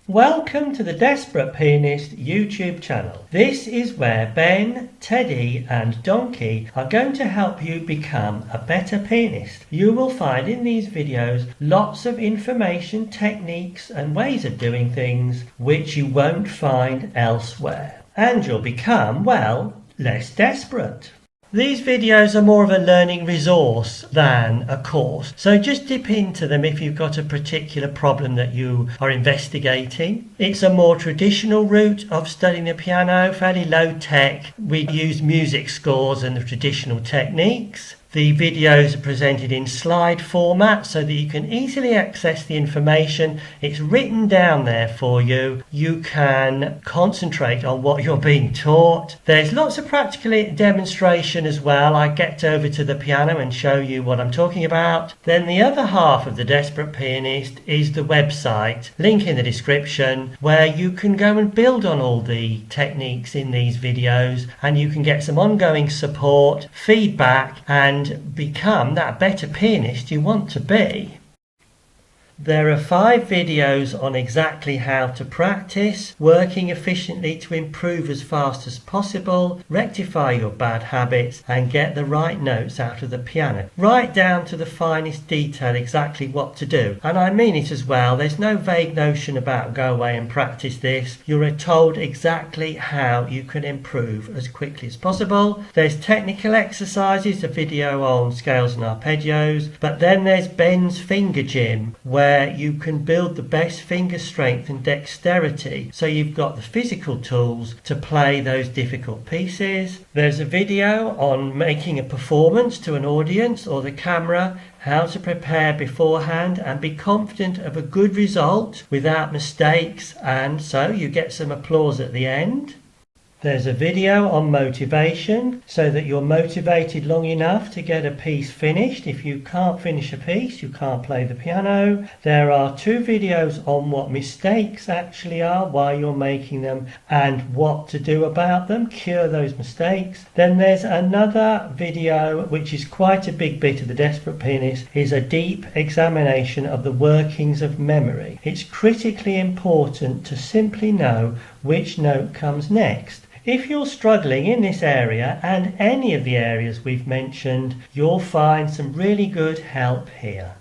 Welcome to the Desperate Pianist YouTube channel. This is where Ben, Teddy and Donkey are going to help you become a better pianist. You will find in these videos lots of information, techniques and ways of doing things which you won't find elsewhere. And you'll become, well, less desperate. These videos are more of a learning resource than a course, so just dip into them if you've got a particular problem that you are investigating. It's a more traditional route of studying the piano, fairly low tech. We use music scores and the traditional techniques. The videos are presented in slide format so that you can easily access the information. It's written down there for you. You can concentrate on what you're being taught. There's lots of practical demonstration as well. I get over to the piano and show you what I'm talking about. Then the other half of the Desperate Pianist is the website, link in the description, where you can go and build on all the techniques in these videos and you can get some ongoing support, feedback and become that better pianist you want to be. There are 5 videos on exactly how to practice, working efficiently to improve as fast as possible, rectify your bad habits and get the right notes out of the piano. Right down to the finest detail exactly what to do. And I mean it as well, there's no vague notion about go away and practice this. You're told exactly how you can improve as quickly as possible. There's technical exercises, a video on scales and arpeggios, but then there's Ben's Finger Gym where you can build the best finger strength and dexterity so you've got the physical tools to play those difficult pieces. There's a video on making a performance to an audience or the camera, how to prepare beforehand and be confident of a good result without mistakes, and so you get some applause at the end. There's a video on motivation so that you're motivated long enough to get a piece finished. If you can't finish a piece, you can't play the piano. There are 2 videos on what mistakes actually are, why you're making them and what to do about them, cure those mistakes. Then there's another video which is quite a big bit of the Desperate Pianist, is a deep examination of the workings of memory. It's critically important to simply know which note comes next. If you're struggling in this area and any of the areas we've mentioned, you'll find some really good help here.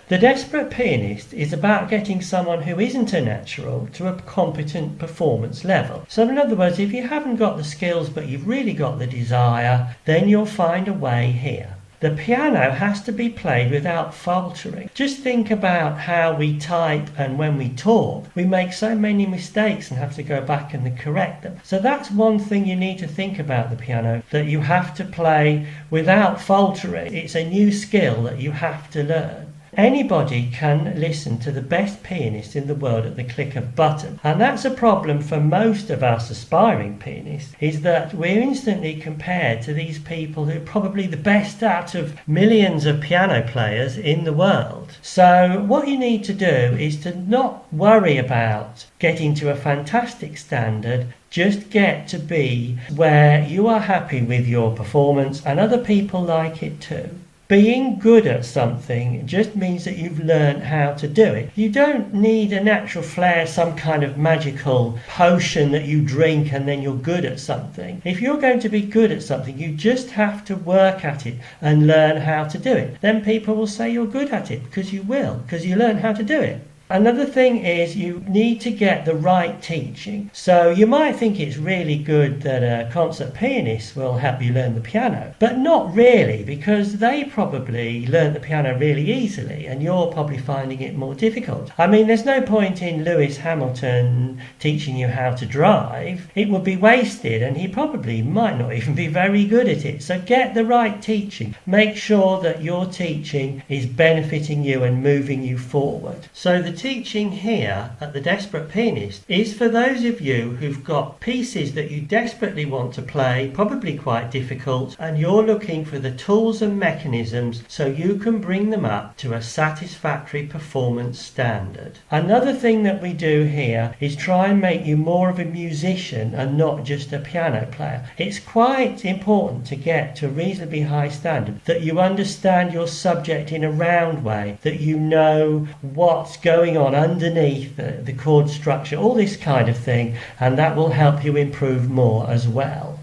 The Desperate Pianist is about getting someone who isn't a natural to a competent performance level. So in other words, if you haven't got the skills but you've really got the desire, then you'll find a way here. The piano has to be played without faltering. Just think about how we type and when we talk, we make so many mistakes and have to go back and correct them. So that's one thing you need to think about the piano, that you have to play without faltering. It's a new skill that you have to learn. Anybody can listen to the best pianist in the world at the click of a button. And that's a problem for most of us aspiring pianists, is that we're instantly compared to these people who are probably the best out of millions of piano players in the world. So what you need to do is to not worry about getting to a fantastic standard. Just get to be where you are happy with your performance and other people like it too. Being good at something just means that you've learned how to do it. You don't need a natural flair, some kind of magical potion that you drink and then you're good at something. If you're going to be good at something, you just have to work at it and learn how to do it. Then people will say you're good at it because you will, because you learn how to do it. Another thing is you need to get the right teaching. So you might think it's really good that a concert pianist will help you learn the piano, but not really, because they probably learn the piano really easily and you're probably finding it more difficult. I mean, there's no point in Lewis Hamilton teaching you how to drive. It would be wasted and he probably might not even be very good at it. So get the right teaching. Make sure that your teaching is benefiting you and moving you forward. So the teaching here at the Desperate Pianist is for those of you who've got pieces that you desperately want to play, probably quite difficult, and you're looking for the tools and mechanisms so you can bring them up to a satisfactory performance standard. Another thing that we do here is try and make you more of a musician and not just a piano player. It's quite important to get to a reasonably high standard, that you understand your subject in a round way, that you know what's going going on underneath the chord structure, all this kind of thing, and that will help you improve more as well.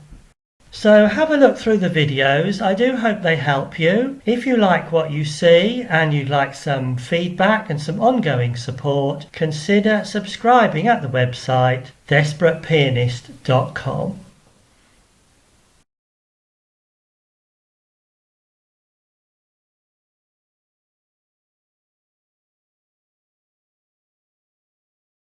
So have a look through the videos. I do hope they help you. If you like what you see and you'd like some feedback and some ongoing support, consider subscribing at the website DesperatePianist.com.